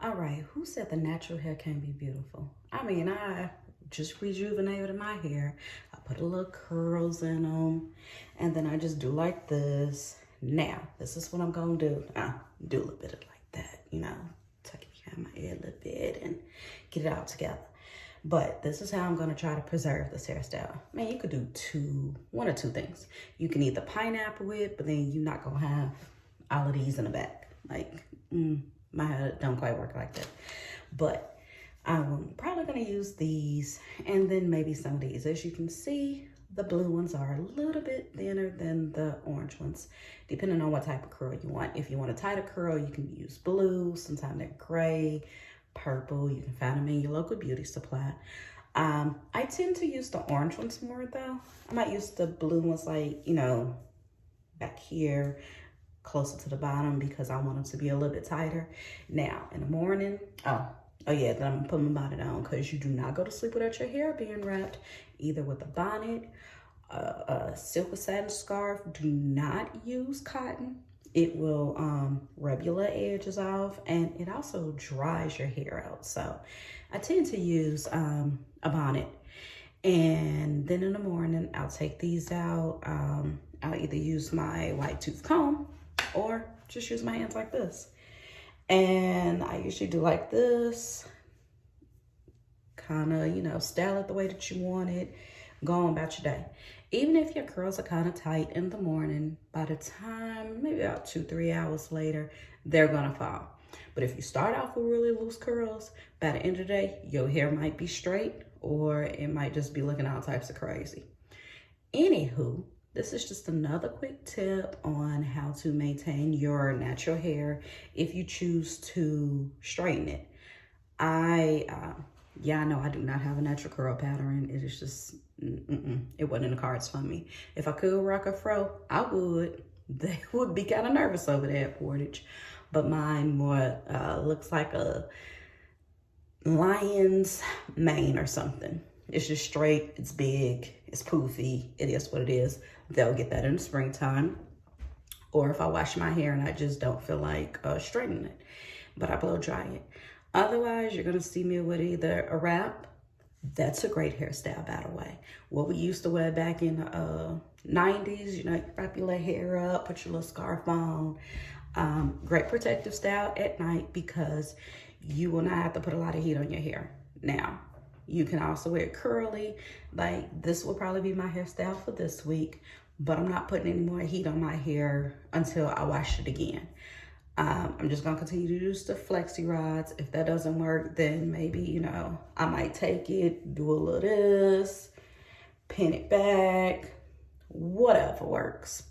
All right, who said the natural hair can't be beautiful? I mean, I just rejuvenated my hair. I put a little curls in them, and then I just do like this. Now, this is what I'm gonna do. Do a little bit of like that, tuck it behind my ear a little bit and get it all together. But this is how I'm gonna try to preserve this hairstyle. Man, you could do one or two things. You can either pineapple it, but then you're not gonna have all of these in the back. Like, my hair don't quite work like that. But I'm probably gonna use these and then maybe some of these. As you can see, the blue ones are a little bit thinner than the orange ones, depending on what type of curl you want. If you want a tighter curl, you can use blue. Sometimes they're gray, purple. You can find them in your local beauty supply. I tend to use the orange ones more though. I might use the blue ones like, back here, closer to the bottom because I want them to be a little bit tighter. Now, in the morning, oh yeah, then I'm gonna put my bonnet on because you do not go to sleep without your hair being wrapped, either with a bonnet, a silk or satin scarf. Do not use cotton. It will rub your little edges off, and it also dries your hair out. So I tend to use a bonnet. And then in the morning, I'll take these out. I'll either use my white tooth comb or just use my hands like this. And I usually do like this, kind of, style it the way that you want it, go on about your day. Even if your curls are kind of tight in the morning, by the time, maybe about 2-3 hours later, they're gonna fall. But if you start off with really loose curls, by the end of the day, your hair might be straight or it might just be looking all types of crazy. Anywho, this is just another quick tip on how to maintain your natural hair if you choose to straighten it. I know I do not have a natural curl pattern. It is just, it wasn't in the cards for me. If I could rock a fro, I would. They would be kind of nervous over there at Portage. But mine more looks like a lion's mane or something. It's just straight, it's big, it's poofy, it is what it is. They'll get that in the springtime. Or if I wash my hair and I just don't feel like straightening it, but I blow dry it. Otherwise, you're gonna see me with either a wrap. That's a great hairstyle, by the way. What we used to wear back in the 90s, you wrap your little hair up, put your little scarf on. Great protective style at night because you will not have to put a lot of heat on your hair. Now, you can also wear it curly. Like, this will probably be my hairstyle for this week, but I'm not putting any more heat on my hair until I wash it again. I'm just gonna continue to use the Flexirods. If that doesn't work, then maybe, I might take it, do a little this, pin it back, whatever works.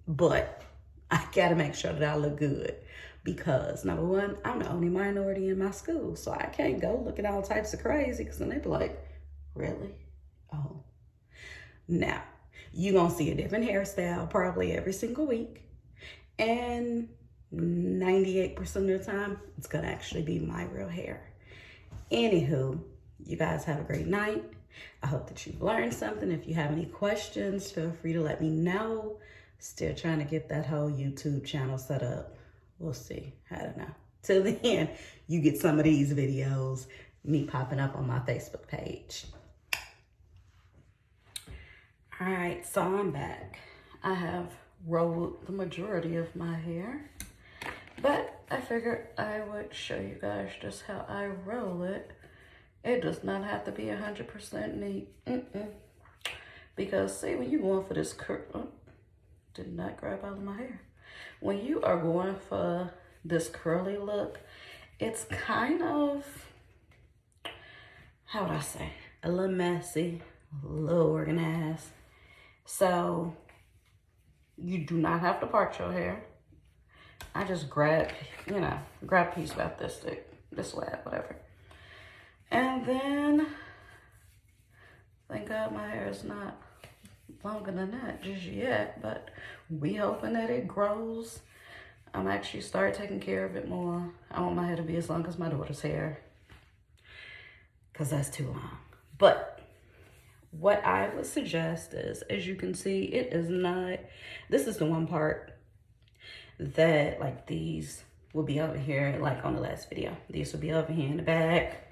But I gotta make sure that I look good because number one, I'm the only minority in my school. So I can't go looking all types of crazy because then they be like, really? Oh. Now, you're gonna see a different hairstyle probably every single week. And 98% of the time, it's gonna actually be my real hair. Anywho, you guys have a great night. I hope that you've learned something. If you have any questions, feel free to let me know. Still trying to get that whole YouTube channel set up. We'll see. I don't know. Till then, you get some of these videos, me popping up on my Facebook page. All right, so I'm back. I have rolled the majority of my hair, but I figured I would show you guys just how I roll it. It does not have to be 100% neat. Because see, when you're going for this did not grab all of my hair. When you are going for this curly look, it's kind of, how would I say, a little messy, a little organized. So you do not have to part your hair. I just grab a piece about this thick, this wide, whatever. And then, thank God my hair is not longer than that just yet, but we hoping that it grows. I'm actually started taking care of it more. I want my hair to be as long as my daughter's hair because that's too long. But what I would suggest is, as you can see, it is not, this is the one part that like these will be over here, like on the last video. These will be over here in the back.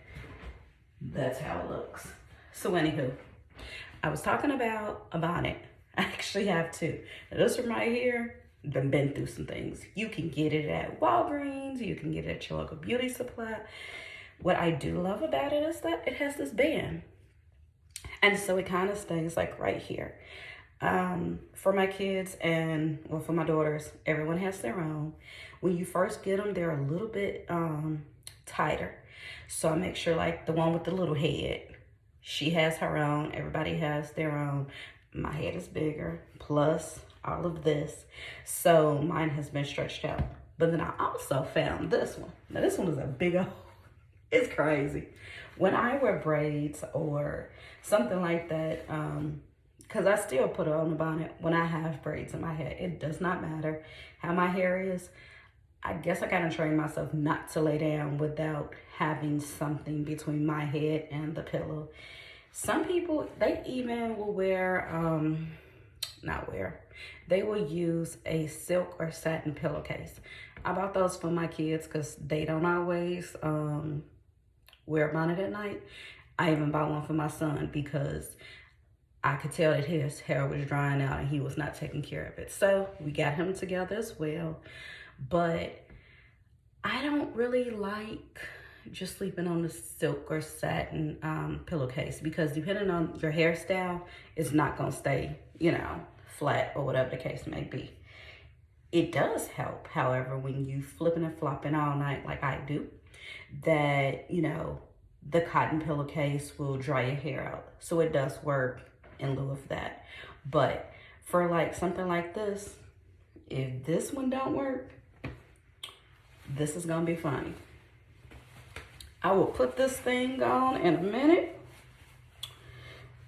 That's how it looks. So anywho, I was talking about a bonnet. I actually have two. Now, this one right here, I've been through some things. You can get it at Walgreens. You can get it at your local beauty supply. What I do love about it is that it has this band. And so it kind of stays like right here. For my kids and, well, for my daughters, everyone has their own. When you first get them, they're a little bit tighter. So I make sure, like the one with the little head, she has her own. Everybody has their own. My head is bigger, plus all of this. So mine has been stretched out. But then I also found this one. Now this one is a big old, it's crazy. When I wear braids or something like that, because I still put it on the bonnet when I have braids in my head. It does not matter how my hair is. I guess I kind of trained myself not to lay down without having something between my head and the pillow. Some people, they even will wear, they will use a silk or satin pillowcase. I bought those for my kids because they don't always wear a bonnet at night. I even bought one for my son because I could tell that his hair was drying out and he was not taking care of it. So we got him together as well. But I don't really like just sleeping on the silk or satin pillowcase because depending on your hairstyle, it's not going to stay, you know, flat or whatever the case may be. It does help, however, when you flipping and flopping all night like I do, that, you know, the cotton pillowcase will dry your hair out. So it does work in lieu of that. But for like something like this, if this one don't work, this is gonna be funny. I will put this thing on in a minute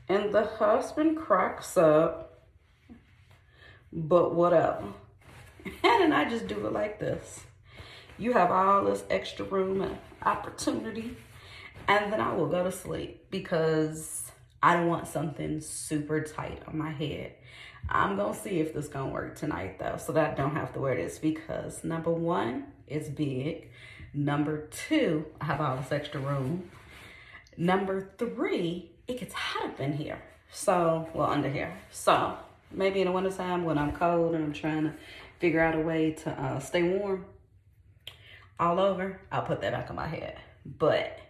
and the husband cracks up, but whatever. And then I just do it like this. You have all this extra room and opportunity, and then I will go to sleep because I don't want something super tight on my head. I'm gonna see if this gonna work tonight though, so that I don't have to wear this because number one, it's big. Number two, I have all this extra room. Number three, it gets hot up in here. So, well, under here. So maybe in the wintertime when I'm cold and I'm trying to figure out a way to stay warm all over, I'll put that back on my head. But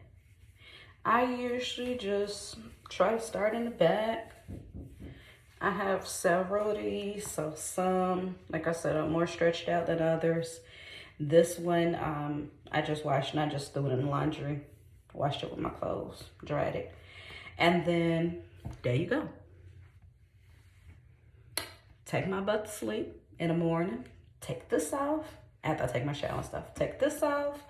I usually just try to start in the back. I have several of these, so some, like I said, are more stretched out than others. This one, I just washed and I just threw it in the laundry. Washed it with my clothes, dried it. And then, there you go. Take my butt to sleep in the morning. Take this off, after I take my shower and stuff. Take this off.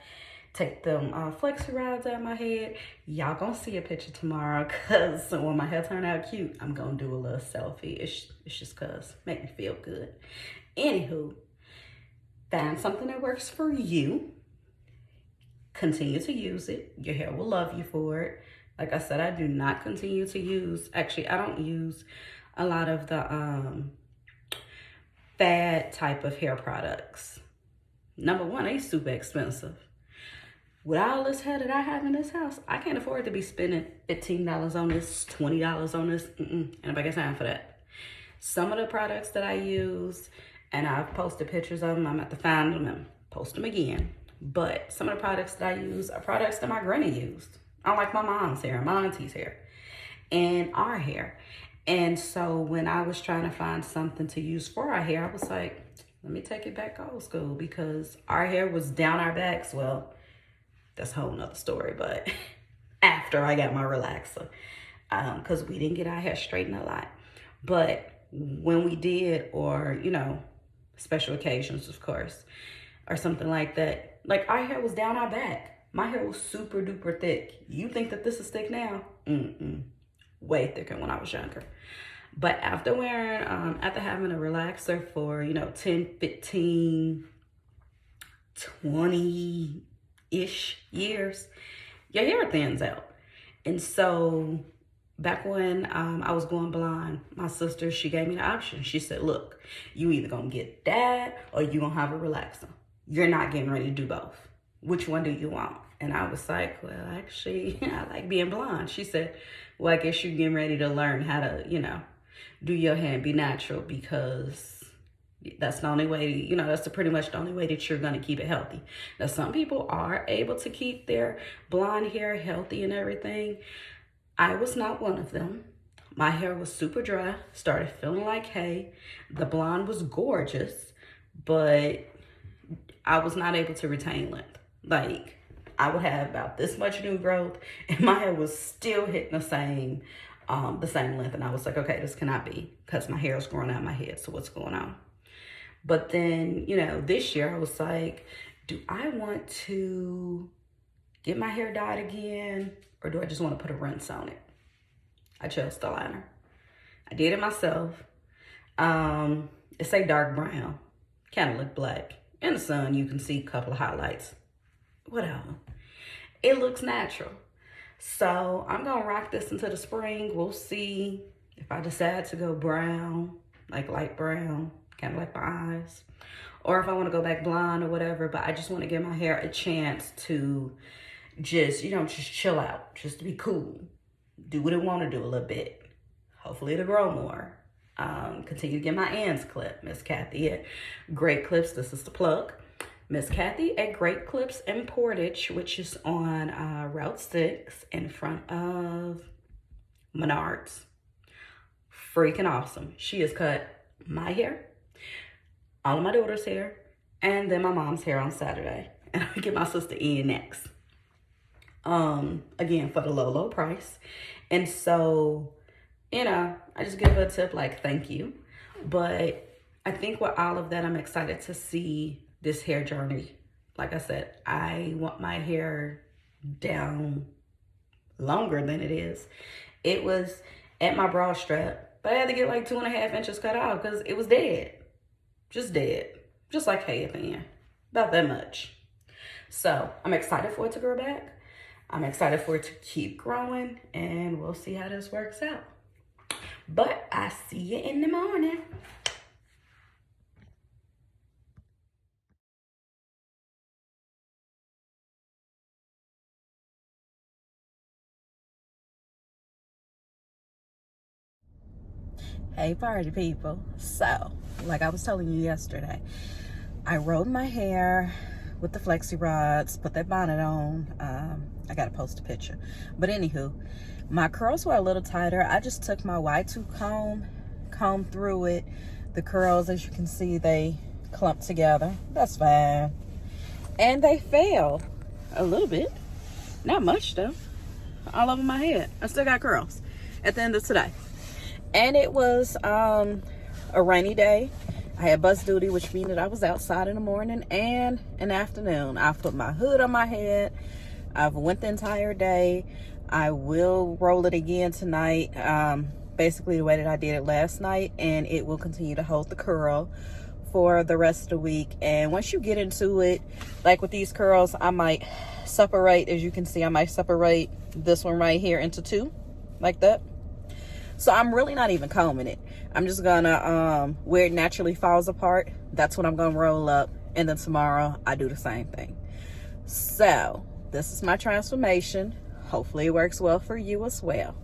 Take them Flexirods out of my head. Y'all gonna see a picture tomorrow because when my hair turn out cute, I'm gonna do a little selfie. It's just cause make me feel good. Anywho, find something that works for you. Continue to use it. Your hair will love you for it. Like I said, I do not continue to use, actually I don't use a lot of the fad type of hair products. Number one, they're super expensive. With all this hair that I have in this house, I can't afford to be spending $15 on this, $20 on this. Anybody got time for that? Some of the products that I use, and I've posted pictures of them, I'm about to find them and post them again. But some of the products that I use are products that my granny used. Unlike my mom's hair, my auntie's hair, and our hair. And so when I was trying to find something to use for our hair, I was like, let me take it back old school because our hair was down our backs. Well, that's a whole nother story, but after I got my relaxer, because we didn't get our hair straightened a lot. But when we did, or, you know, special occasions, of course, or something like that, like our hair was down our back. My hair was super duper thick. You think that this is thick now? Way thicker when I was younger. But after wearing, after having a relaxer for, you know, 10, 15, 20-ish years, your hair thins out. And so back when I was going blonde, my sister, she gave me the option. She said, look, you either gonna get that or you gonna have a relaxer. you're not getting ready to do both. Which one do you want? And I was like, well, actually, I like being blonde. She said, well, I guess you're getting ready to learn how to, do your hair and be natural, because that's the only way, that's pretty much the only way that you're going to keep it healthy. Now, some people are able to keep their blonde hair healthy and everything. I was not one of them. My hair was super dry, started feeling like hay. The blonde was gorgeous, but I was not able to retain length. Like, I would have about this much new growth, and my hair was still hitting the same length. And I was like, okay, this cannot be, because my hair is growing out of my head. So what's going on? But then, this year I was like, do I want to get my hair dyed again, or do I just want to put a rinse on it? I chose the liner. I did it myself. It's a dark brown, kind of look black. In the sun, you can see a couple of highlights. Whatever. It looks natural. So I'm going to rock this into the spring. We'll see if I decide to go brown, like light brown, kind of like my eyes, or if I want to go back blonde or whatever. But I just want to give my hair a chance to just chill out, just to be cool. Do what it want to do a little bit. Hopefully it'll grow more. Continue to get my ends clipped. Miss Kathy at Great Clips. This is the plug. Miss Kathy at Great Clips in Portage, which is on Route 6 in front of Menards. Freaking awesome. She has cut my hair, all of my daughter's hair, and then my mom's hair on Saturday. And I'm gonna get my sister in next. Again, for the low price. And so, I just give her a tip like, thank you. But I think with all of that, I'm excited to see this hair journey. Like I said, I want my hair down longer than it is. It was at my bra strap, but I had to get like 2.5 inches cut off because it was dead. Just dead. Just like hay at the end. About that much. So I'm excited for it to grow back. I'm excited for it to keep growing, and we'll see how this works out. But I see you in the morning. Hey, party people. So, like I was telling you yesterday, I rolled my hair with the Flexirods, put that bonnet on. I gotta post a picture. But anywho, my curls were a little tighter. I just took my Y2 comb, combed through it. The curls, as you can see, they clumped together. That's fine. And they fell a little bit. Not much though. All over my head. I still got curls at the end of today. And it was a rainy day. I had bus duty, which means that I was outside in the morning and in the afternoon. I put my hood on my head. I've went the entire day. I will roll it again tonight, basically the way that I did it last night, and it will continue to hold the curl for the rest of the week. And once you get into it, like with these curls, I might separate, as you can see, I might separate this one right here into two, like that. So I'm really not even combing it. I'm just gonna, where it naturally falls apart, that's what I'm gonna roll up. And then tomorrow I do the same thing. So this is my transformation. Hopefully it works well for you as well.